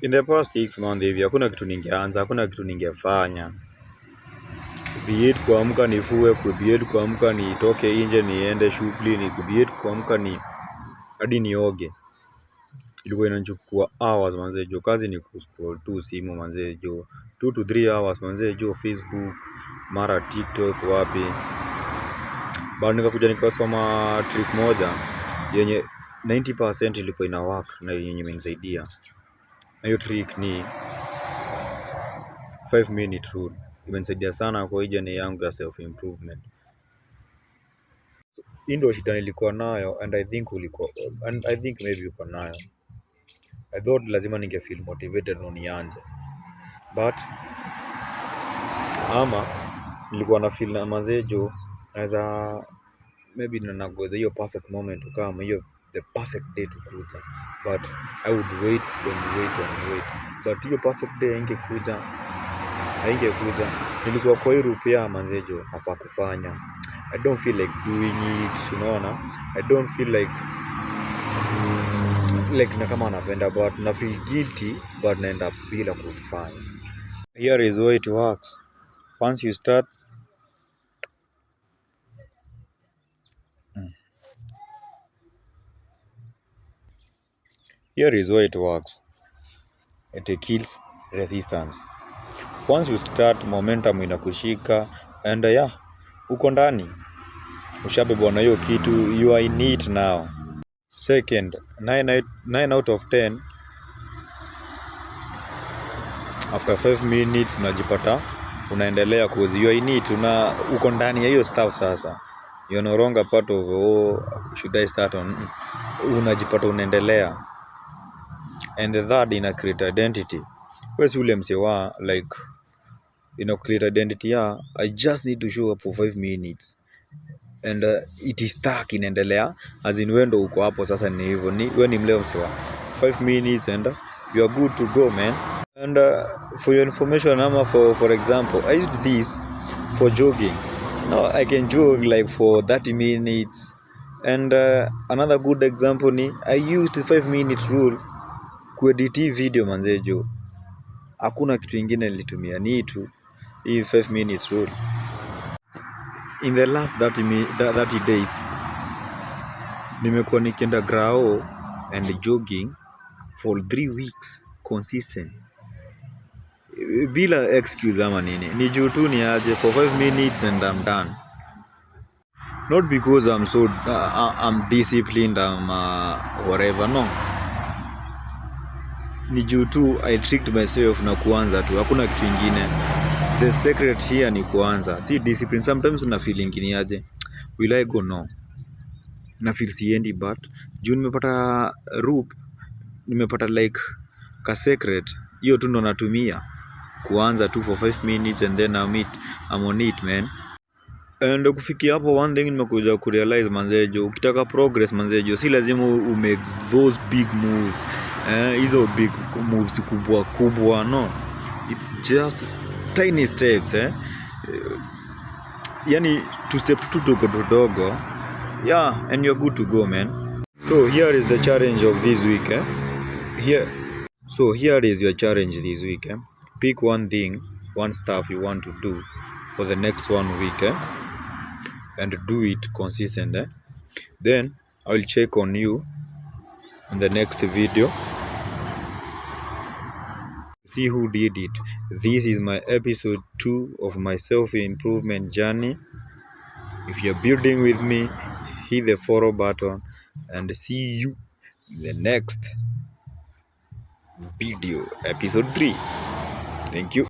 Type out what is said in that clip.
In the past 6 months hivi hakuna kitu ningeanza, hakuna kitu ningefanya. Be it kuamka nifue, be it kuamka nitoke nje niende shughuli, ni be it kuamka ni hadi nioge. Ilikuwa inachukua hours manze jo, kazi ni kuscroll tu simu manze jo, 2 to 3 hours manze jo, Facebook, mara TikTok wapi. Bado nikakuja nikasoma trick moja yenye 90% ilikuwa ina work na yenye imenisaidia. Na hiyo trick ni 5-minute rule. Imenisaidia sana kwa hii journey yangu ya self improvement. Hii ndio shida nilikuwa nayo and I think maybe uko nayo. I thought lazima ningefeel motivated ndio nianze. But ama nilikuwa na feel na manze jo, naweza maybe nangoja hiyo perfect moment kama hiyo the perfect day to kuja, but I would wait. But hiyo perfect day haingekuja. Nilikuwa kwa hiyo pia manze jo, hapa kufanya I don't feel like doing it, unaona. I don't feel like na kama napenda, but na feel guilty, but naenda bila kufanya. Here is why it works. Once you start Here is why it works. It kills resistance. Once you start, momentum inakushika and uko ndani. Ushabebwa na hiyo kitu, you are in it now. Second, 9 out of 10 after 5 minutes unajipata unaendelea cause you are in it, uko ndani ya hiyo stuff sasa. You are no longer part of should I start on, unajipata unaendelea. And the third, ina create identity. Wewe si ule mse wa like ina create identity I just need to show up for 5 minutes and it is stuck inaendelea, as in wewe ndo uko hapo sasa. Ni hivyo, ni wewe ni mleo mse wa 5 minutes and you are good to go man. And for your information, for example, I used this for jogging. Now I can jog like for 30 minutes. And another good example ni I used the 5-minute rule kuedit video manzejo. Hakuna kitu ingine nilitumia, ni tu hii 5 minutes rule. In the last 30 days nimekuwa nikienda grao and jogging for 3 weeks consistent, bila excuse ama nini. Ni juu tu ni aje for 5 minutes and I'm done. Not because I'm disciplined, whatever, no. Ni juu tu I tricked myself na kuanza tu, hakuna kitu ingine. The secret here ni kuanza, si discipline. Sometimes na feeling ni aje, will I go? No, na feel siendi, but juu nimepata rope, nimepata like ka secret, hiyo tu ndo natumia kuanza tu for 5 minutes and then I'm on it man. And kufikia hapo, one thing nimekuja kurealize manzejo, ukitaka progress manzejo, si lazima make those big moves, hizo big moves kubwa, no. It's just tiny steps, yani to step dogo, and you're good to go man. So here is the challenge of this week, here is your challenge this week, pick one thing, one stuff you want to do for the next 1 week, and do it consistent, then I will check on you in the next video, see who did it. This is my episode 2 of my self-improvement journey. If you're building with me, hit the follow button and see you in the next video, episode 3. Thank you.